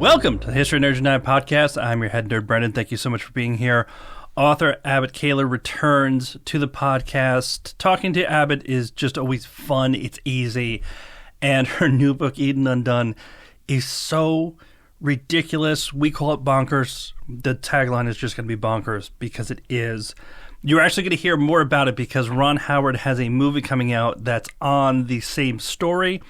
Welcome to the History of Nerds United podcast. I'm your head nerd, Brendan. Thank you so much for being here. Author Abbott Kahler returns to the podcast. Talking to Abbott is just always fun. It's easy. And her new book, Undone, is so ridiculous. We call it bonkers. The tagline is just going to be bonkers because it is. You're actually going to hear more about it because Ron Howard has a movie coming out that's on the same story.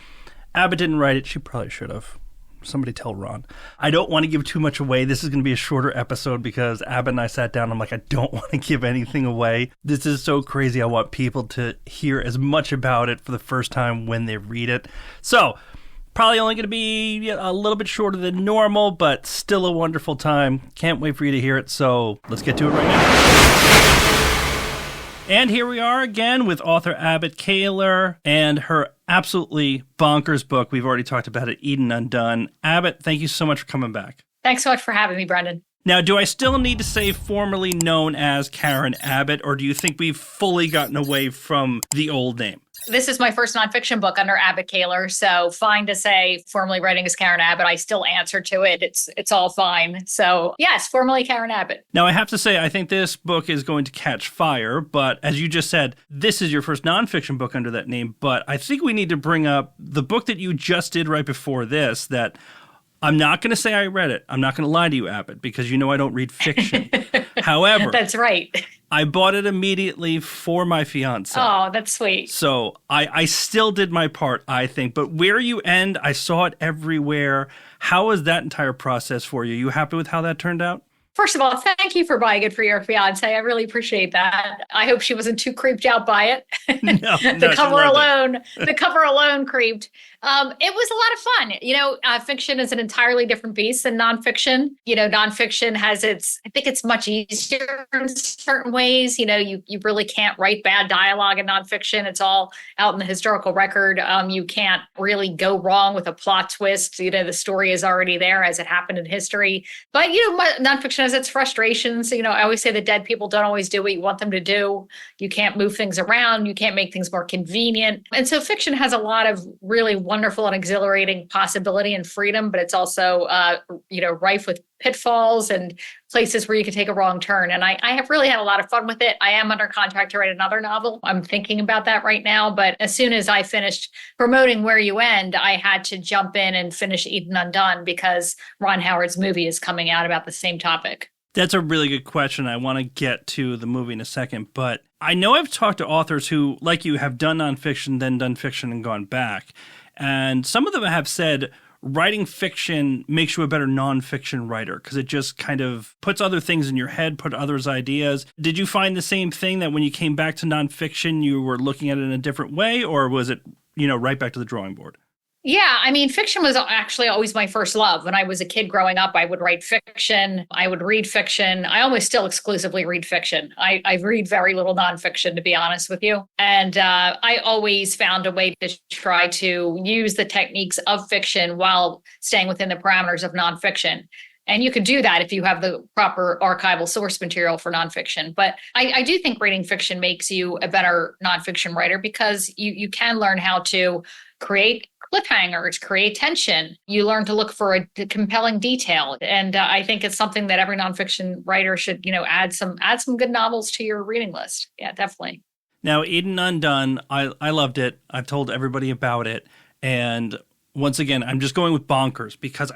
Abbott didn't write it. She probably should have. Somebody tell Ron. I don't want to give too much away. This is going to be a shorter episode because Abbott and I sat down. I'm like, I don't want to give anything away. This is so crazy. I want people to hear as much about it for the first time when they read it. So, probably only going to be a little bit shorter than normal, but still a wonderful time. Can't wait for you to hear it. So, let's get to it right now. And here we are again with author Abbott Kahler and her absolutely bonkers book. We've already talked about it, Undone. Abbott, thank you so much for coming back. Thanks so much for having me, Brendan. Now, do I still need to say formerly known as Karen Abbott, or do you think we've fully gotten away from the old name? This is my first nonfiction book under Abbott Kahler, so fine to say formerly writing as Karen Abbott. I still answer to it. It's all fine. So yes, formerly Karen Abbott. Now, I have to say, I think this book is going to catch fire, but as you just said, this is your first nonfiction book under that name, but I think we need to bring up the book that you just did right before this that I'm not going to say I read it. I'm not going to lie to you, Abbott, because you know I don't read fiction. However, that's right. I bought it immediately for my fiance. Oh, that's sweet. So I still did my part, I think. But where you end, I saw it everywhere. How was that entire process for you? You happy with how that turned out? First of all, thank you for buying it for your fiance. I really appreciate that. I hope she wasn't too creeped out by it. The cover alone creeped. It was a lot of fun. You know, fiction is an entirely different beast than nonfiction. You know, nonfiction has I think it's much easier in certain ways. You know, you really can't write bad dialogue in nonfiction. It's all out in the historical record. You can't really go wrong with a plot twist. You know, the story is already there as it happened in history. But, you know, nonfiction has its frustrations. You know, I always say that dead people don't always do what you want them to do. You can't move things around. You can't make things more convenient. And so fiction has a lot of really wonderful and exhilarating possibility and freedom, but it's also, rife with pitfalls and places where you can take a wrong turn. And I have really had a lot of fun with it. I am under contract to write another novel. I'm thinking about that right now. But as soon as I finished promoting Where You End, I had to jump in and finish Undone because Ron Howard's movie is coming out about the same topic. That's a really good question. I want to get to the movie in a second, but I know I've talked to authors who, like you, have done nonfiction, then done fiction and gone back. And some of them have said writing fiction makes you a better nonfiction writer because it just kind of puts other things in your head, put others' ideas. Did you find the same thing that when you came back to nonfiction, you were looking at it in a different way, or was it, right back to the drawing board? Yeah, I mean, fiction was actually always my first love. When I was a kid growing up, I would write fiction. I would read fiction. I almost still exclusively read fiction. I read very little nonfiction, to be honest with you. And I always found a way to try to use the techniques of fiction while staying within the parameters of nonfiction. And you can do that if you have the proper archival source material for nonfiction. But I do think reading fiction makes you a better nonfiction writer because you can learn how to create cliffhangers, create tension. You learn to look for a compelling detail. And I think it's something that every nonfiction writer should, add some good novels to your reading list. Yeah, definitely. Now, Undone, I loved it. I've told everybody about it. And once again, I'm just going with bonkers because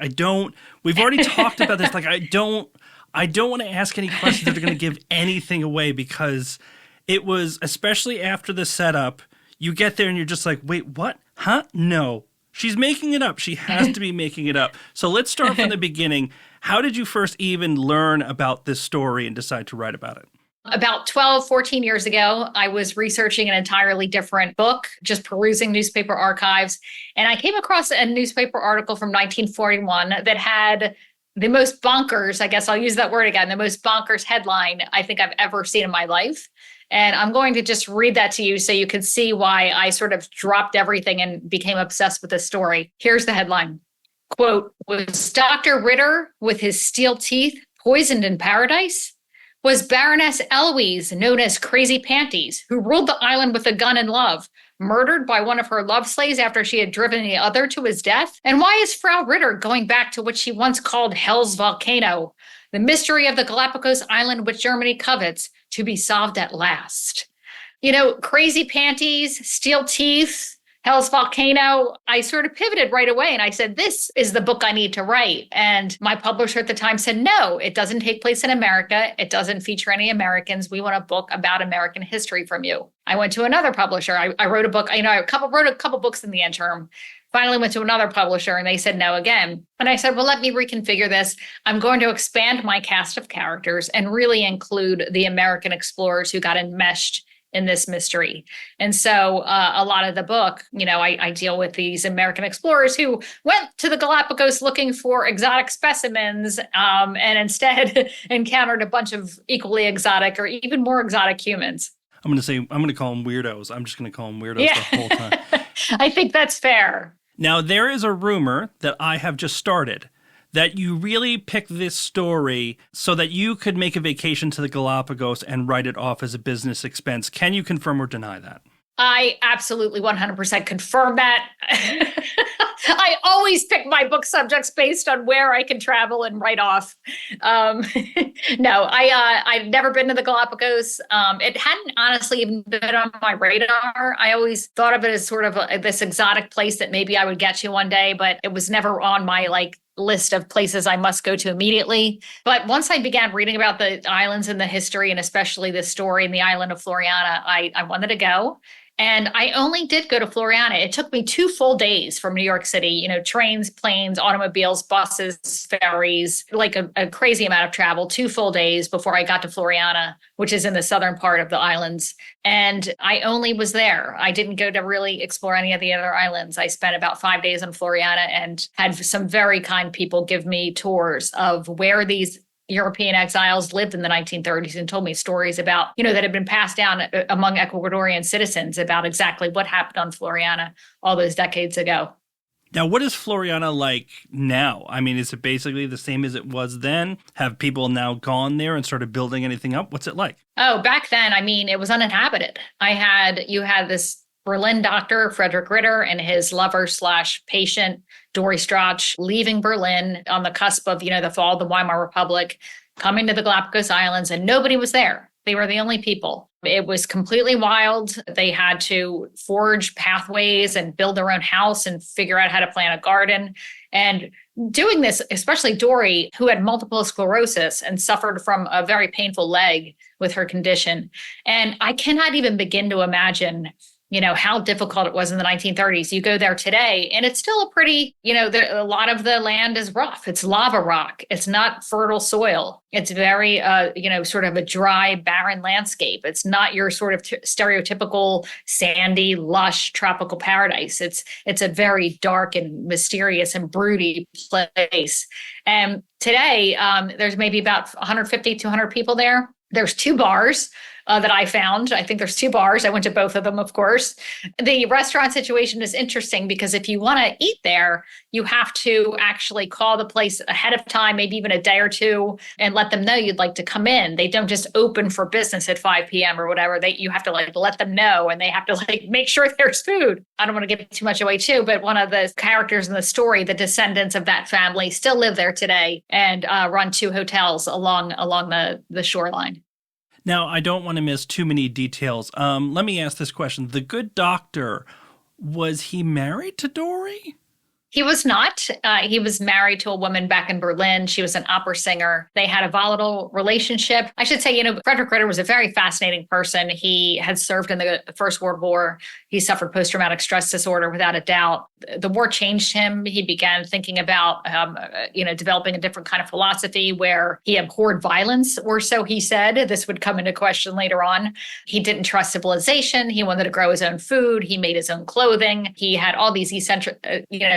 we've already talked about this. Like, I don't want to ask any questions that are going to give anything away because it was, especially after the setup, you get there and you're just like, wait, what? Huh? No. She's making it up. She has to be making it up. So let's start from the beginning. How did you first even learn about this story and decide to write about it? About 12, 14 years ago, I was researching an entirely different book, just perusing newspaper archives. And I came across a newspaper article from 1941 that had the most bonkers, I guess I'll use that word again, the most bonkers headline I think I've ever seen in my life. And I'm going to just read that to you so you can see why I sort of dropped everything and became obsessed with this story. Here's the headline. Quote, was Dr. Ritter with his steel teeth poisoned in paradise? Was Baroness Eloise, known as Crazy Panties, who ruled the island with a gun and love, murdered by one of her love slaves after she had driven the other to his death? And why is Frau Ritter going back to what she once called Hell's volcano, the mystery of the Galapagos island which Germany covets, to be solved at last? Crazy panties, steel teeth, Hell's Volcano. I sort of pivoted right away and I said, this is the book I need to write. And my publisher at the time said, no, it doesn't take place in America. It doesn't feature any Americans. We want a book about American history from you. I went to another publisher. I wrote a book. I wrote a couple books in the interim. Finally went to another publisher and they said no again. And I said, well, let me reconfigure this. I'm going to expand my cast of characters and really include the American explorers who got enmeshed in this mystery. And so a lot of the book, I deal with these American explorers who went to the Galapagos looking for exotic specimens and instead encountered a bunch of equally exotic or even more exotic humans. I'm going to call them weirdos. I'm just going to call them weirdos the whole time. I think that's fair. Now, there is a rumor that I have just started that you really picked this story so that you could make a vacation to the Galapagos and write it off as a business expense. Can you confirm or deny that? I absolutely 100% confirm that. I always pick my book subjects based on where I can travel and write off. No, I've never been to the Galapagos. It hadn't honestly even been on my radar. I always thought of it as sort of this exotic place that maybe I would get to one day, but it was never on my list of places I must go to immediately. But once I began reading about the islands and the history, and especially the story in the island of Floreana, I wanted to go. And I only did go to Floreana. It took me 2 full days from New York City, trains, planes, automobiles, buses, ferries, a crazy amount of travel, 2 full days before I got to Floreana, which is in the southern part of the islands. And I only was there. I didn't go to really explore any of the other islands. I spent about 5 days on Floreana and had some very kind people give me tours of where these European exiles lived in the 1930s and told me stories about, that had been passed down among Ecuadorian citizens about exactly what happened on Floreana all those decades ago. Now, what is Floreana like now? I mean, is it basically the same as it was then? Have people now gone there and started building anything up? What's it like? Oh, back then, it was uninhabited. You had this Berlin doctor, Frederick Ritter, and his lover/patient, Dory Strach, leaving Berlin on the cusp of, the fall of the Weimar Republic, coming to the Galapagos Islands, and nobody was there. They were the only people. It was completely wild. They had to forge pathways and build their own house and figure out how to plant a garden. And doing this, especially Dory, who had multiple sclerosis and suffered from a very painful leg with her condition. And I cannot even begin to imagine how difficult it was in the 1930s. You go there today and it's still a pretty, a lot of the land is rough. It's lava rock. It's not fertile soil. It's very, sort of a dry, barren landscape. It's not your sort of stereotypical sandy, lush tropical paradise. It's a very dark and mysterious and broody place. And today, there's maybe about 150, 200 people there. There's 2 bars that I found. I think there's 2 bars. I went to both of them, of course. The restaurant situation is interesting because if you want to eat there, you have to actually call the place ahead of time, maybe even a day or 2, and let them know you'd like to come in. They don't just open for business at 5 p.m. or whatever. You have to let them know, and they have to make sure there's food. I don't want to give too much away too, but one of the characters in the story, the descendants of that family, still live there today and run 2 hotels along the shoreline. Now, I don't want to miss too many details. Let me ask this question. The good doctor, was he married to Dory? He was not. He was married to a woman back in Berlin. She was an opera singer. They had a volatile relationship. I should say, Frederick Ritter was a very fascinating person. He had served in the First World War. He suffered post-traumatic stress disorder without a doubt. The war changed him. He began thinking about, developing a different kind of philosophy where he abhorred violence, or so he said. This would come into question later on. He didn't trust civilization. He wanted to grow his own food. He made his own clothing. He had all these eccentric,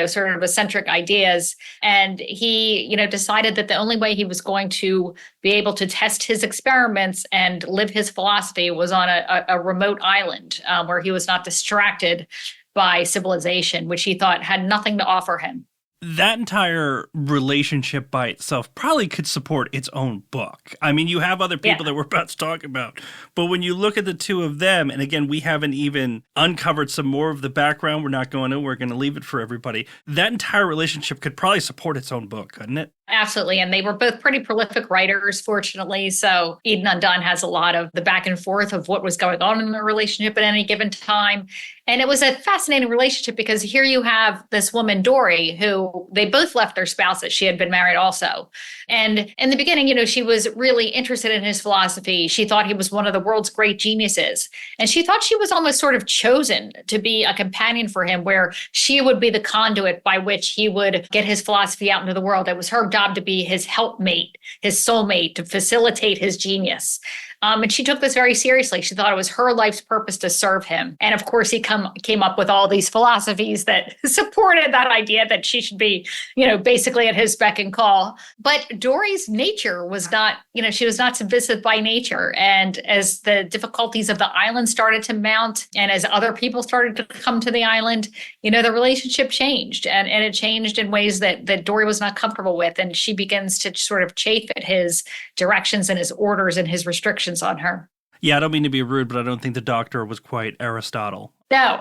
sort of eccentric ideas. And he, decided that the only way he was going to be able to test his experiments and live his philosophy was on a remote island where he was not distracted by civilization, which he thought had nothing to offer him. that entire relationship by itself probably could support its own book. I mean, you have other people that we're about to talk about, but when you look at the two of them, and again, we haven't even uncovered some more of the background. We're going to leave it for everybody. That entire relationship could probably support its own book, couldn't it? Absolutely. And they were both pretty prolific writers, fortunately. So Undone has a lot of the back and forth of what was going on in their relationship at any given time. And it was a fascinating relationship because here you have this woman, Dory, who they both left their spouses. She had been married also. And in the beginning, she was really interested in his philosophy. She thought he was one of the world's great geniuses. And she thought she was almost sort of chosen to be a companion for him, where she would be the conduit by which he would get his philosophy out into the world. It was her job to be his helpmate, his soulmate, to facilitate his genius. And she took this very seriously. She thought it was her life's purpose to serve him. And of course, he came up with all these philosophies that supported that idea that she should be, basically at his beck and call. But Dory's nature was not, she was not submissive by nature. And as the difficulties of the island started to mount, and as other people started to come to the island, the relationship changed. And it changed in ways that Dory was not comfortable with. And she begins to sort of chafe at his directions and his orders and his restrictions on her. Yeah, I don't mean to be rude, but I don't think the doctor was quite Aristotle. No.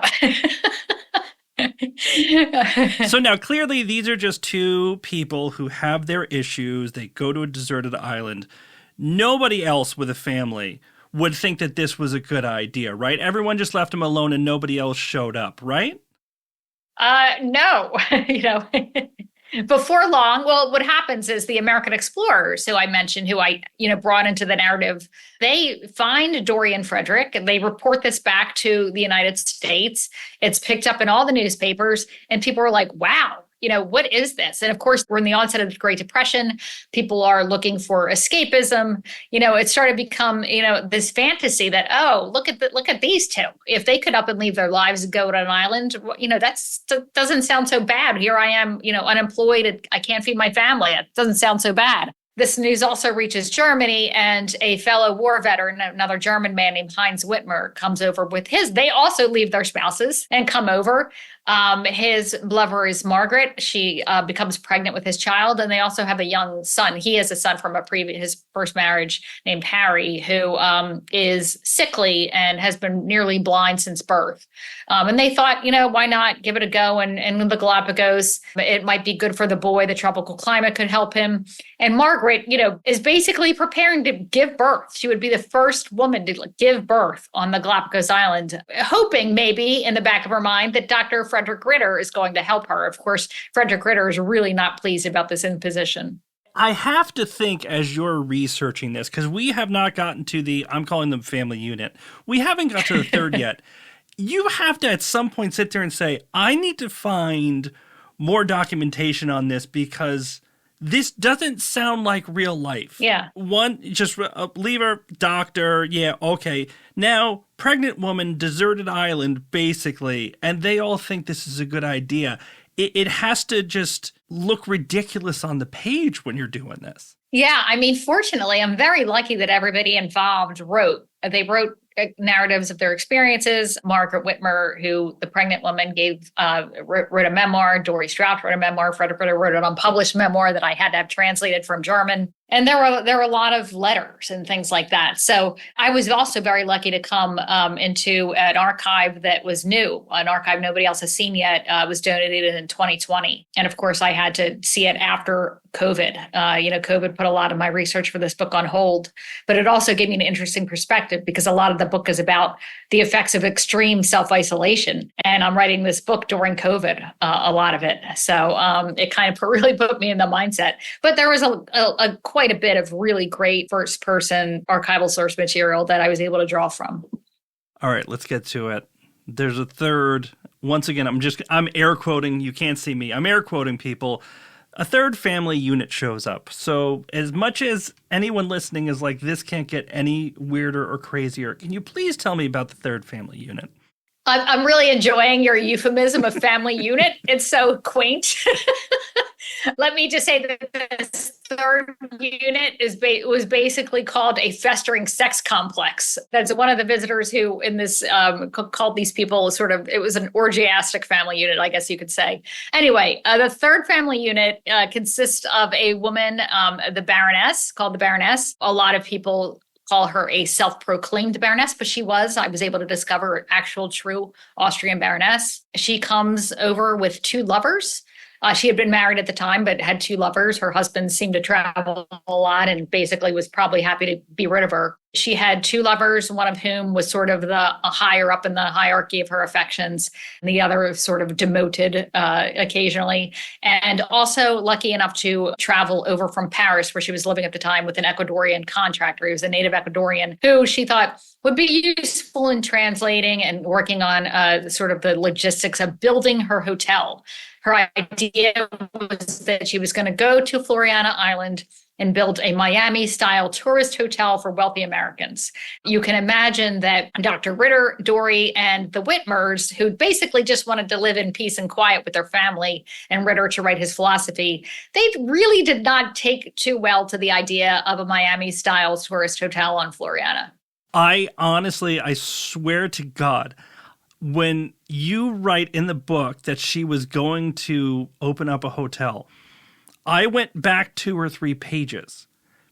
So now clearly these are just two people who have their issues. They go to a deserted island. Nobody else with a family would think that this was a good idea, right? Everyone just left them alone and nobody else showed up, right? No. Before long, well, what happens is the American explorers, who I mentioned, who I, brought into the narrative, they find Dory and Frederick, and they report this back to the United States. It's picked up in all the newspapers, and people are like, wow, what is this? And of course, we're in the onset of the Great Depression. People are looking for escapism. It started to become, this fantasy that, oh, look at these two. If they could up and leave their lives and go to an island, that doesn't sound so bad. Here I am, unemployed. I can't feed my family. It doesn't sound so bad. This news also reaches Germany, and a fellow war veteran, another German man named Heinz Whitmer, comes over with they also leave their spouses and come over. His lover is Margaret. She becomes pregnant with his child, and they also have a young son. He has a son from his first marriage named Harry, who is sickly and has been nearly blind since birth. And they thought, why not give it a go? And in the Galapagos, it might be good for the boy. The tropical climate could help him. And Margaret, is basically preparing to give birth. She would be the first woman to give birth on the Galapagos Island, hoping maybe in the back of her mind that Dr. Frederick Ritter is going to help her. Of course, Frederick Ritter is really not pleased about this imposition. I have to think, as you're researching this, because we have not gotten to I'm calling them family unit. We haven't got to the third yet. You have to at some point sit there and say, I need to find more documentation on this because this doesn't sound like real life. Yeah. One, just leave her, doctor. Yeah, okay. Now, pregnant woman, deserted island, basically, and they all think this is a good idea. It has to just look ridiculous on the page when you're doing this. Yeah, fortunately, I'm very lucky that everybody involved wrote. They wrote narratives of their experiences. Margaret Whitmer, who the pregnant woman wrote a memoir. Dory Strauss wrote a memoir. Frederick Ritter wrote an unpublished memoir that I had to have translated from German. And there were a lot of letters and things like that. So I was also very lucky to come into an archive that was new, an archive nobody else has seen yet. It was donated in 2020. And of course, I had to see it after COVID. COVID put a lot of my research for this book on hold, but it also gave me an interesting perspective because a lot of the book is about the effects of extreme self-isolation. And I'm writing this book during COVID, a lot of it. So it kind of really put me in the mindset. But there was quite a bit of really great first-person archival source material that I was able to draw from. All right, let's get to it. There's a third. Once again, I'm air quoting. You can't see me. I'm air quoting people. A third family unit shows up. So as much as anyone listening is like, this can't get any weirder or crazier, can you please tell me about the third family unit? I'm really enjoying your euphemism of family unit. It's so quaint. Let me just say that this third unit was basically called a festering sex complex. That's one of the visitors who in this called these people sort of, it was an orgiastic family unit, I guess you could say. Anyway, the third family unit consists of a woman, the Baroness, called the Baroness. A lot of people call her a self-proclaimed Baroness, but I was able to discover actual true Austrian Baroness. She comes over with two lovers. She had been married at the time, but had two lovers. Her husband seemed to travel a lot and basically was probably happy to be rid of her. She had two lovers, one of whom was sort of the higher up in the hierarchy of her affections, and the other sort of demoted occasionally. And also lucky enough to travel over from Paris, where she was living at the time, with an Ecuadorian contractor. He was a native Ecuadorian who she thought would be useful in translating and working on sort of the logistics of building her hotel. Her idea was that she was going to go to Floreana Island and build a Miami-style tourist hotel for wealthy Americans. You can imagine that Dr. Ritter, Dory, and the Whitmers, who basically just wanted to live in peace and quiet with their family, and Ritter to write his philosophy, they really did not take too well to the idea of a Miami-style tourist hotel on Floreana. I swear to God, when you write in the book that she was going to open up a hotel, I went back 2 or 3 pages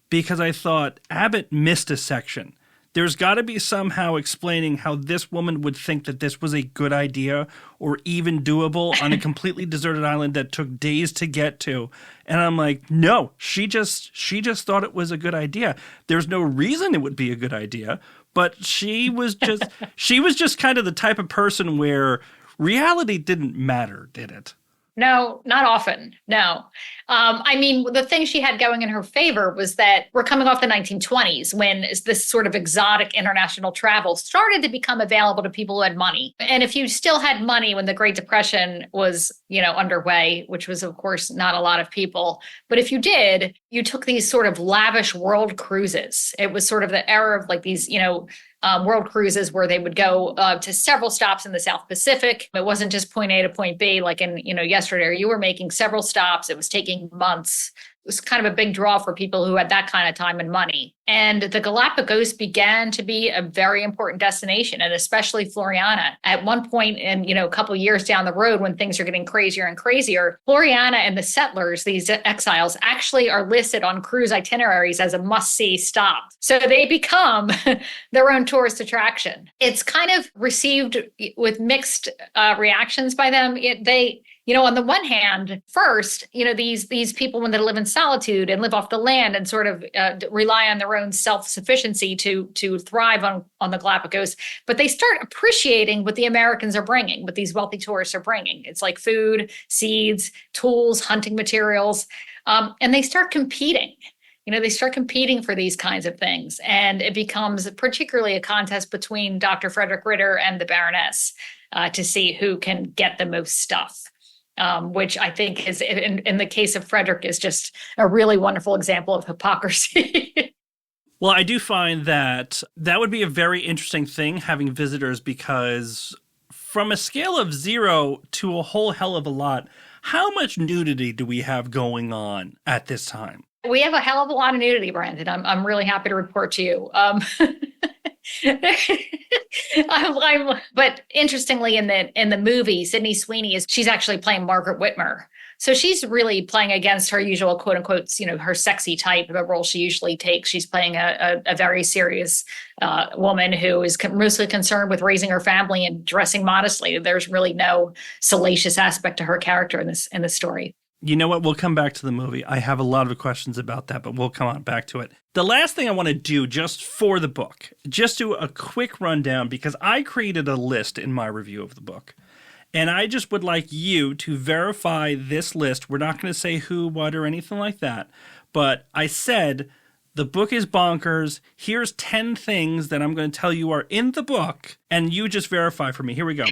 because I thought Abbott missed a section. There's got to be somehow explaining how this woman would think that this was a good idea or even doable on a completely deserted island that took days to get to. And I'm like, no, she just thought it was a good idea. There's no reason it would be a good idea, but she was just kind of the type of person where reality didn't matter, did it? No, not often. No. I mean, the thing she had going in her favor was that we're coming off the 1920s when this sort of exotic international travel started to become available to people who had money. And if you still had money when the Great Depression was, underway, which was, of course, not a lot of people, but if you did, you took these sort of lavish world cruises. It was sort of the era of like these, world cruises where they would go to several stops in the South Pacific. It wasn't just point A to point B like in, yesterday. You were making several stops. It was taking months. It was kind of a big draw for people who had that kind of time and money. And the Galapagos began to be a very important destination, and especially Floreana. At one point in, a couple of years down the road when things are getting crazier and crazier, Floreana and the settlers, these exiles, actually are listed on cruise itineraries as a must-see stop. So they become their own tourist attraction. It's kind of received with mixed reactions by them. On the one hand, first, these people, when they live in solitude and live off the land and sort of rely on their own self-sufficiency to thrive on the Galapagos, but they start appreciating what the Americans are bringing, what these wealthy tourists are bringing. It's like food, seeds, tools, hunting materials, and they start competing. They start competing for these kinds of things, and it becomes particularly a contest between Dr. Frederick Ritter and the Baroness to see who can get the most stuff. Which I think is, in the case of Frederick, is just a really wonderful example of hypocrisy. Well, I do find that would be a very interesting thing, having visitors, because from a scale of 0 to a whole hell of a lot, how much nudity do we have going on at this time? We have a hell of a lot of nudity, Brandon. I'm really happy to report to you. But interestingly, in the movie, Sydney Sweeney she's actually playing Margaret Whitmer. So she's really playing against her usual quote unquote, her sexy type of a role she usually takes. She's playing a very serious woman who is mostly concerned with raising her family and dressing modestly. There's really no salacious aspect to her character in this story. You know what? We'll come back to the movie. I have a lot of questions about that, but we'll come on back to it. The last thing I want to do just for the book, just do a quick rundown, because I created a list in my review of the book. And I just would like you to verify this list. We're not going to say who, what, or anything like that. But I said, the book is bonkers. Here's 10 things that I'm going to tell you are in the book, and you just verify for me. Here we go.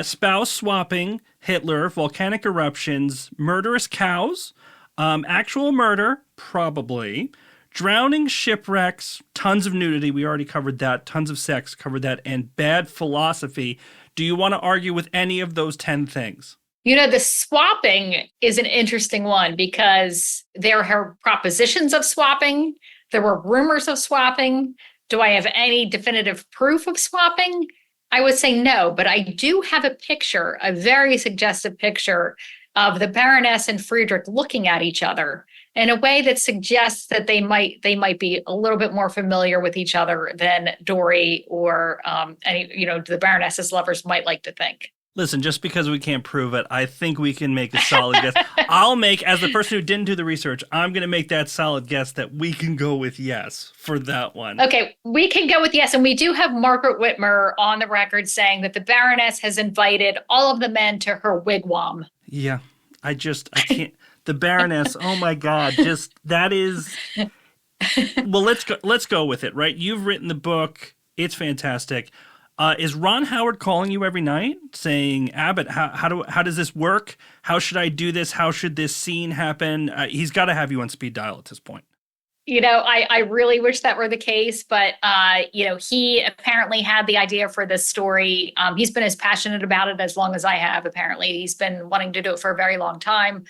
Spouse swapping, Hitler, volcanic eruptions, murderous cows, actual murder, probably, drowning shipwrecks, tons of nudity, we already covered that, tons of sex, covered that, and bad philosophy. Do you want to argue with any of those 10 things? The swapping is an interesting one because there are propositions of swapping. There were rumors of swapping. Do I have any definitive proof of swapping? I would say no, but I do have a picture, a very suggestive picture of the Baroness and Friedrich looking at each other in a way that suggests that they might be a little bit more familiar with each other than Dory or the Baroness's lovers might like to think. Listen, just because we can't prove it, I think we can make a solid guess. As the person who didn't do the research, I'm going to make that solid guess that we can go with yes for that one. Okay, we can go with yes. And we do have Margaret Whitmer on the record saying that the Baroness has invited all of the men to her wigwam. Yeah, I can't. The Baroness, oh my God, that is... Well, let's go with it, right? You've written the book. It's fantastic. Is Ron Howard calling you every night saying, Abbott, how does this work? How should I do this? How should this scene happen? He's got to have you on speed dial at this point. I really wish that were the case, but, he apparently had the idea for this story. He's been as passionate about it as long as I have, apparently. He's been wanting to do it for a very long time.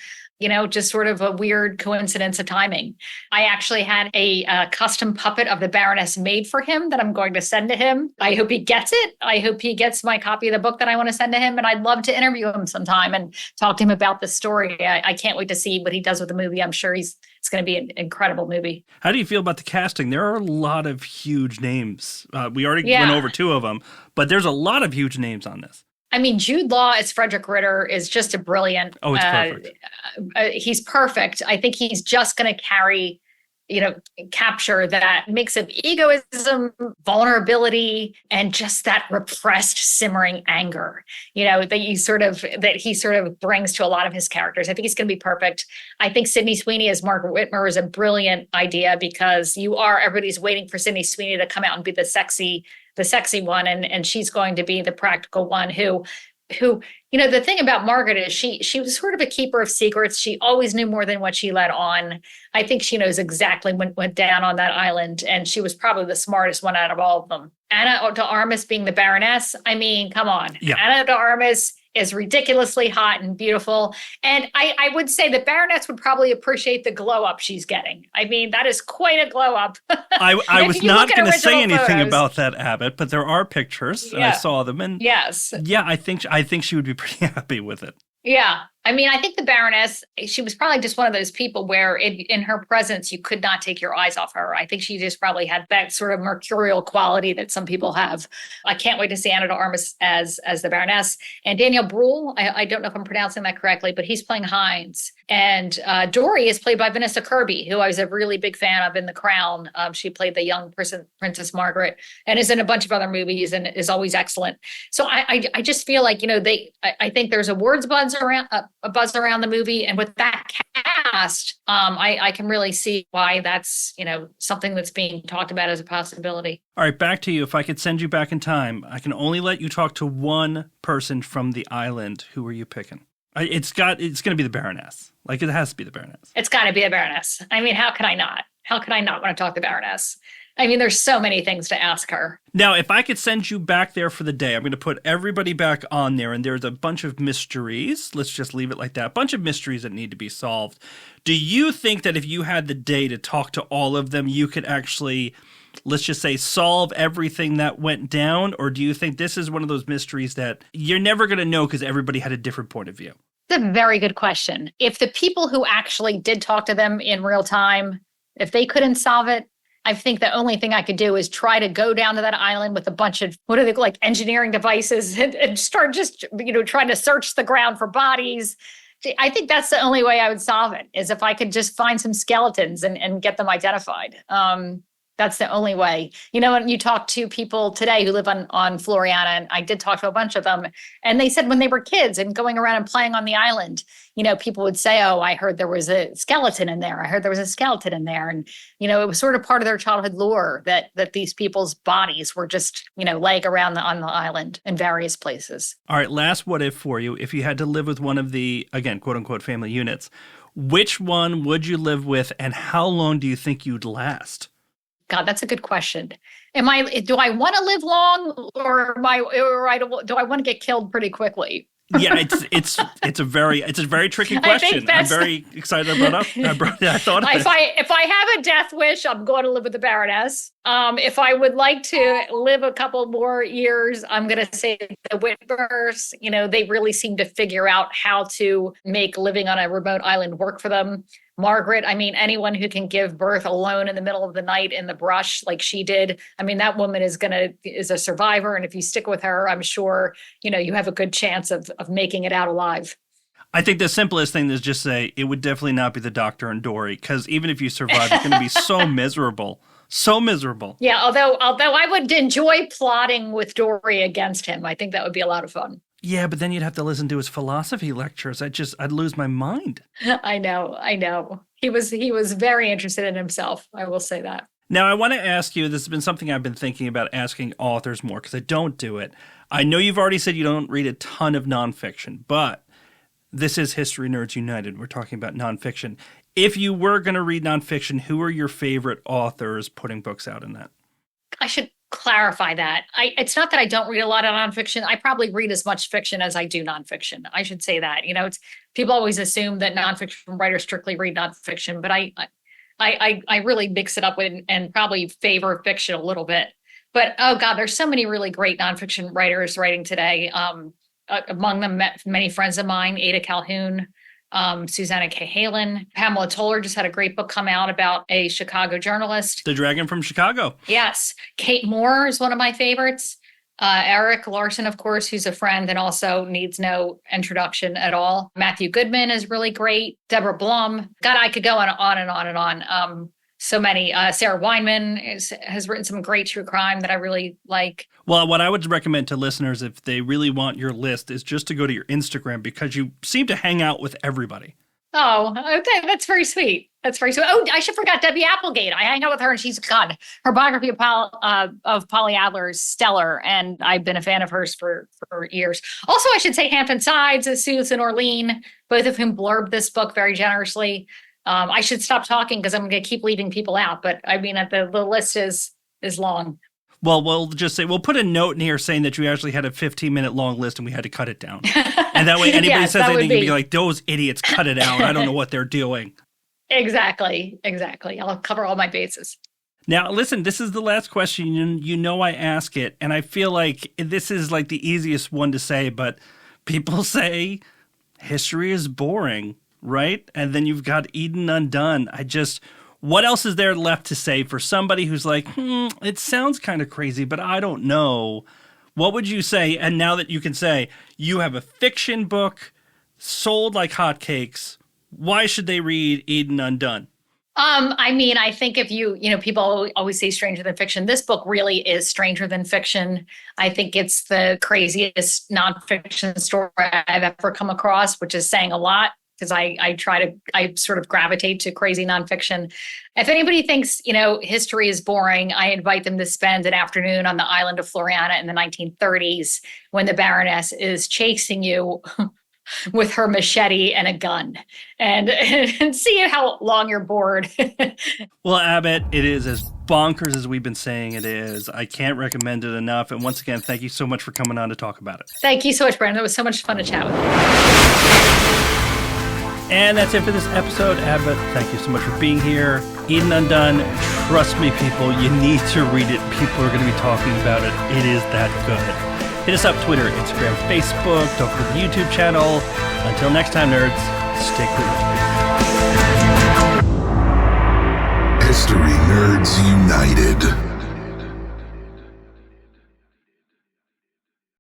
Just sort of a weird coincidence of timing. I actually had a custom puppet of the Baroness made for him that I'm going to send to him. I hope he gets it. I hope he gets my copy of the book that I want to send to him. And I'd love to interview him sometime and talk to him about the story. I can't wait to see what he does with the movie. I'm sure it's going to be an incredible movie. How do you feel about the casting? There are a lot of huge names. We already went over two of them, but there's a lot of huge names on this. I mean, Jude Law as Frederick Ritter is just a brilliant. Oh, it's perfect. He's perfect. I think he's just going to capture that mix of egoism, vulnerability, and just that repressed, simmering anger, that he sort of brings to a lot of his characters. I think he's going to be perfect. I think Sydney Sweeney as Margaret Whitmer is a brilliant idea because everybody's waiting for Sydney Sweeney to come out and be the sexy one, and she's going to be the practical one who the thing about Margaret is she was sort of a keeper of secrets. She always knew more than what she let on. I think she knows exactly what went down on that island, and she was probably the smartest one out of all of them. Anna de Armas being the Baroness, I mean, come on. Yeah. Anna de Armas is ridiculously hot and beautiful. And I would say the Baroness would probably appreciate the glow up she's getting. I mean, that is quite a glow up. I was not going to say anything about that, Abbott, but there are pictures. Yeah. I saw them. And yes. Yeah, I think she would be pretty happy with it. Yeah. I mean, I think the Baroness, she was probably just one of those people where in her presence, you could not take your eyes off her. I think she just probably had that sort of mercurial quality that some people have. I can't wait to see Anna de Armas as the Baroness. And Daniel Bruhl, I don't know if I'm pronouncing that correctly, but he's playing Hines. And Dory is played by Vanessa Kirby, who I was a really big fan of in The Crown. She played the young Princess Margaret and is in a bunch of other movies and is always excellent. So I just feel like, I think there's a buzz around the movie. And with that cast, I can really see why that's, something that's being talked about as a possibility. All right, back to you. If I could send you back in time, I can only let you talk to one person from the island. Who are you picking? It's going to be the Baroness. Like, it has to be the Baroness. It's got to be the Baroness. I mean, how could I not? How could I not want to talk to the Baroness? I mean, there's so many things to ask her. Now, if I could send you back there for the day, I'm going to put everybody back on there, and there's a bunch of mysteries. Let's just leave it like that. A bunch of mysteries that need to be solved. Do you think that if you had the day to talk to all of them, you could actually, let's just say, solve everything that went down? Or do you think this is one of those mysteries that you're never going to know because everybody had a different point of view? It's a very good question. If the people who actually did talk to them in real time, if they couldn't solve it, I think the only thing I could do is try to go down to that island with a bunch of, engineering devices and start just, trying to search the ground for bodies. I think that's the only way I would solve it, is if I could just find some skeletons and get them identified. That's the only way. When you talk to people today who live on Floreana, and I did talk to a bunch of them, and they said when they were kids and going around and playing on the island, people would say, oh, I heard there was a skeleton in there. I heard there was a skeleton in there. And, it was sort of part of their childhood lore that these people's bodies were just, laying around on the island in various places. All right, last what if for you. If you had to live with one of the, again, quote unquote, family units, which one would you live with, and how long do you think you'd last? God, that's a good question. Do I want to live long, or do I want to get killed pretty quickly? Yeah, it's a very tricky question. I'm very excited about it. I thought of if I have a death wish, I'm going to live with the Baroness. If I would like to live a couple more years, I'm going to say the Whitmers. They really seem to figure out how to make living on a remote island work for them. Margaret, anyone who can give birth alone in the middle of the night in the brush like she did. That woman is a survivor. And if you stick with her, I'm sure, you have a good chance of making it out alive. I think the simplest thing is just say it would definitely not be the Doctor and Dory, because even if you survive, it's going to be so miserable. So miserable. Yeah, although I would enjoy plotting with Dory against him. I think that would be a lot of fun. Yeah, but then you'd have to listen to his philosophy lectures. I'd lose my mind. I know. He was very interested in himself. I will say that. Now, I want to ask you, this has been something I've been thinking about asking authors more, because I don't do it. I know you've already said you don't read a ton of nonfiction, but this is History Nerds United. We're talking about nonfiction. If you were going to read nonfiction, who are your favorite authors putting books out in that? I should clarify that. It's not that I don't read a lot of nonfiction. I probably read as much fiction as I do nonfiction. I should say that. It's people always assume that nonfiction writers strictly read nonfiction, but I really mix it up with and probably favor fiction a little bit. But oh God, there's so many really great nonfiction writers writing today. Among them, many friends of mine, Ada Calhoun, Susanna K. Halen. Pamela Toller just had a great book come out about a Chicago journalist. The Dragon from Chicago. Yes. Kate Moore is one of my favorites. Eric Larson, of course, who's a friend and also needs no introduction at all. Matthew Goodman is really great. Deborah Blum. God, I could go on and on and on. So many. Sarah Weinman has written some great true crime that I really like. Well, what I would recommend to listeners, if they really want your list, is just to go to your Instagram, because you seem to hang out with everybody. Oh, okay. That's very sweet. Oh, I should forget Debbie Applegate. I hang out with her, and she's God. Her biography of Polly Adler is stellar, and I've been a fan of hers for years. Also, I should say Hampton Sides, Susan Orlean, both of whom blurbed this book very generously. I should stop talking because I'm going to keep leaving people out, but the list is long. Well, we'll just say, we'll put a note in here saying that you actually had a 15-minute long list and we had to cut it down. And that way anybody says anything can be like, those idiots cut it out. I don't know what they're doing. Exactly. I'll cover all my bases. Now, listen, this is the last question. I ask it, and I feel like this is like the easiest one to say, but people say history is boring, right? And then you've got Eden Undone. What else is there left to say for somebody who's like, it sounds kind of crazy, but I don't know. What would you say? And now that you can say you have a fiction book sold like hotcakes, why should they read Eden Undone? I think if people always say stranger than fiction. This book really is stranger than fiction. I think it's the craziest nonfiction story I've ever come across, which is saying a lot, because I sort of gravitate to crazy nonfiction. If anybody thinks, history is boring, I invite them to spend an afternoon on the island of Floreana in the 1930s when the Baroness is chasing you with her machete and a gun, and see how long you're bored. Well, Abbott, it is as bonkers as we've been saying it is. I can't recommend it enough. And once again, thank you so much for coming on to talk about it. Thank you so much, Brandon. It was so much fun to chat with you. And that's it for this episode. Abbott, thank you so much for being here. Eden Undone, trust me, people, you need to read it. People are going to be talking about it. It is that good. Hit us up, Twitter, Instagram, Facebook. Don't forget the YouTube channel. Until next time, nerds, stay cool. History Nerds United.